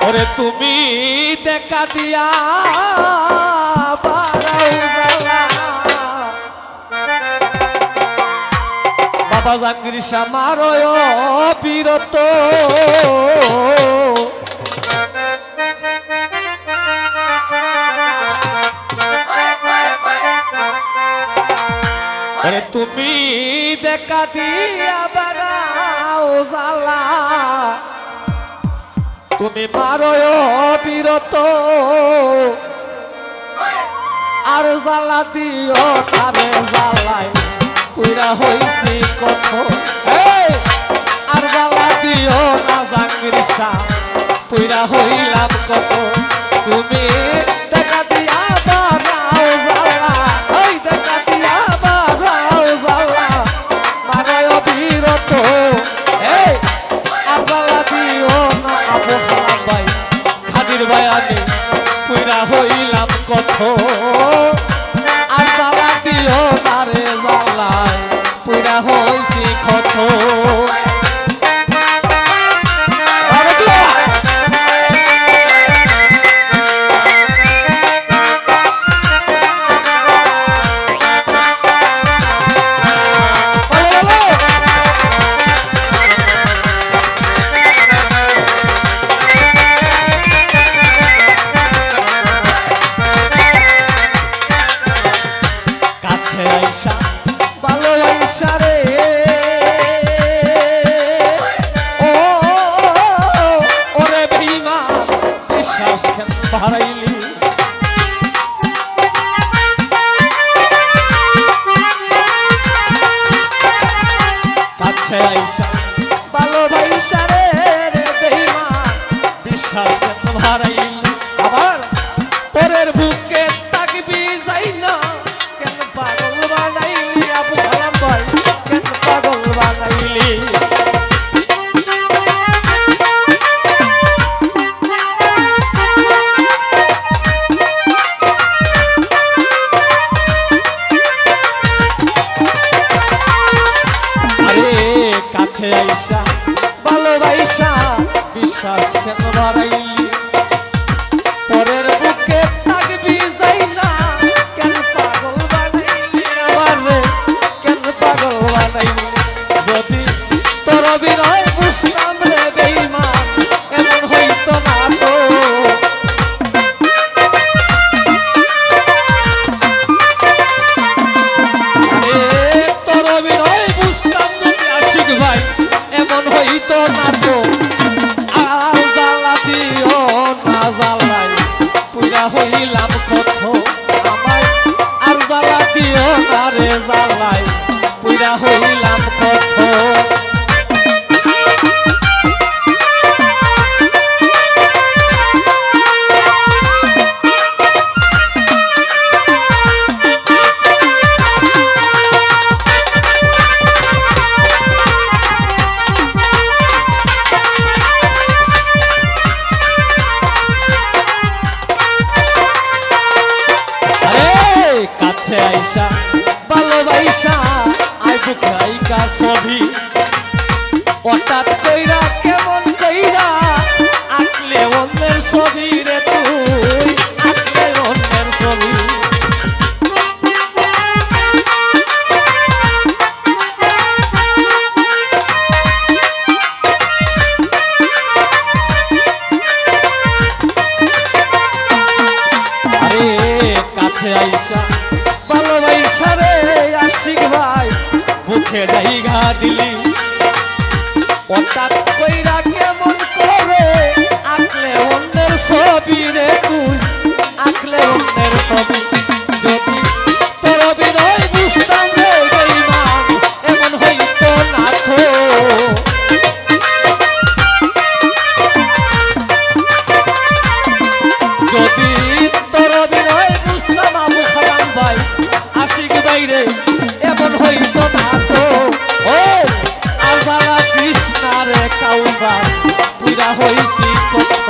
ওরে তুমি দেখা দিয়া বাবা জাহাঙ্গীর শাহ মারয় বিরত ওরে তুমি দেখা দিয়া বাড়াও জ্বালা তুমি মারয় বিরত আর জ্বালা দিও তারে জ্বালায় পুরা হইছি কত আর জ্বালা দিও না জাহাঙ্গীর শাহ পুরা হইলাম কত তুমি দেখা দিয়া বাড়াও জ্বালা ওই দেখা দিয়া বাড়াও জ্বালা মারয় বিরত আর জ্বালা দিও না আবু হালাম ভাই খাদির ভাই আমি পুরা হইলাম কত আর জ্বালা দিও না রে জ্বালায় পুরা হইছি কত হারাইলি কাছে আইসা ভালোবাসা রে বেঈমান বিশ্বাস কেন হারাইলি আবার পরের বুকে তাকবি যাই না কেন পাগল বানাইলি আবু হালাম ভাই কেন পাগল বানাইলি আইসা ভালোবাসা বিশ্বাস কেন বাড়াইলি পরের বুকে থাকবি যাই না কেন পাগল বানাইলি আবার কেন পাগল বানাইলি যদি তোর অভিনয় বুঝতাম রে বেঈমান এমন হইতো না তো তোর অভিনয় বুঝতাম যদি আশিক ভাই এমন হইতো না তো আর জ্বালা দিও না জ্বালাই পুরা হইলাম কত আমায় আর জ্বালা দিও না রে জ্বালাই পুরা হইলাম কত কাছে আইসা ভালোবাসা আই বুকাইকা ছবি হঠাৎ কইরা কেমন কইরা আঁকলে অন্যের ছবি রে তুই আঁকলে অন্যের ছবি আরে কাছে আইসা ভালোবাসা রে আশিক ভাই মুখে জায়গা দিলি হঠাৎ কইরা কেমন করে আঁকলে অন্যের ছবি রে তুই আঁকলে অন্যের ছবি যদি তোর অভিনয় বুঝতাম রে বেঈমান এমন হইতো না তো যদি তোর অভিনয় বুঝতাম আবু হালাম ভাই আশিক বাইরে এমন হইতো না তো ও আর জ্বালা কৃষ্ণা রে কাউসার পুরা হইছি কত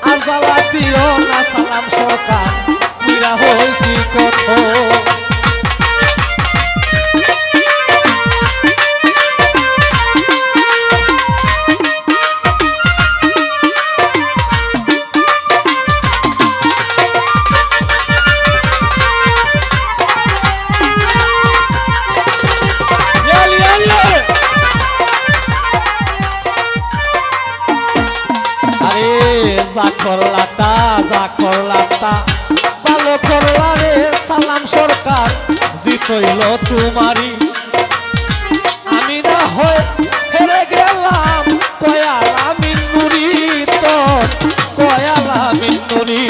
আর জ্বালা দিও না সালাম সরকার পুরা হইছি কত করলাটা যা করলাটা ভালো করলা রে সালাম সরকার জিতইল তোমারি আমি না হয় হেরে গেলাম কয়ালা মিন্নুরি তো কয়ালা মিন্নুরি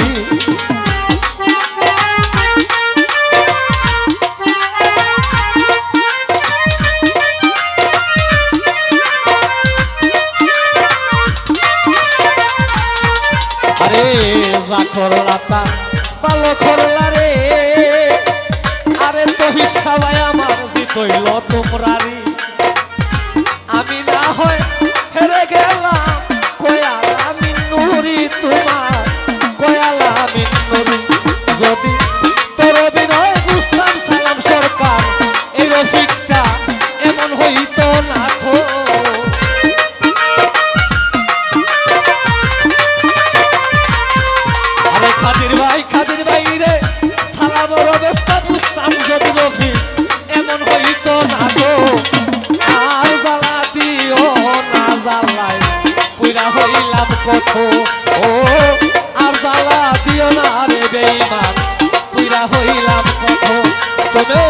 আরে যা করলাটা ভালো করলা রে আরে তো হিসাবাই আমার জিতইল তোমরারি আমি না হয় হেরে গেলাম কয়ালা মিন্নুরি তোমার কয়ালা মিন্নুরি যদি তোর অভিনয় বুঝতাম সালাম সরকার এই রফিকটা এমন হইতো না তো আরে খাদির ভাই রে সালামের অবস্থা বুঝতাম যদি রফিক এমন হইতো না তো আর জ্বালা দিও না জ্বালায় পুরা হইলাম কত ও আর জ্বালা দিও না রে বেঈমান পুরা হইলাম কত তুমি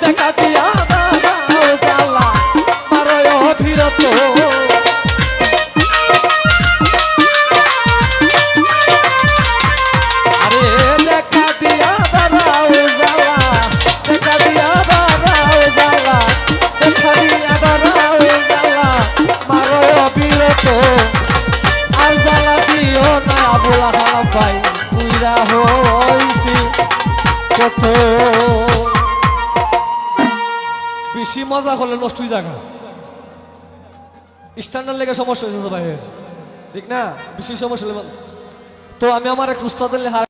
দেখা দিয়া দাও জ্বালা মারো অভিরত আরে দেখা দিয়া দাও জ্বালা দেখা দিয়া দাও জ্বালা দেখা দিয়া দাও জ্বালা মারো অবিরত আর জ্বালা দিও না আবুল হালাম ভাই পুরা হইছি কত বেশি মজা করলে নষ্ট হয়ে জায়গা স্ট্যান্ডার্ড লেগে সমস্যা হয়েছে ভাইয়ের ঠিক না বেশি সমস্যা হলে তো আমি আমার এক উস্তাদের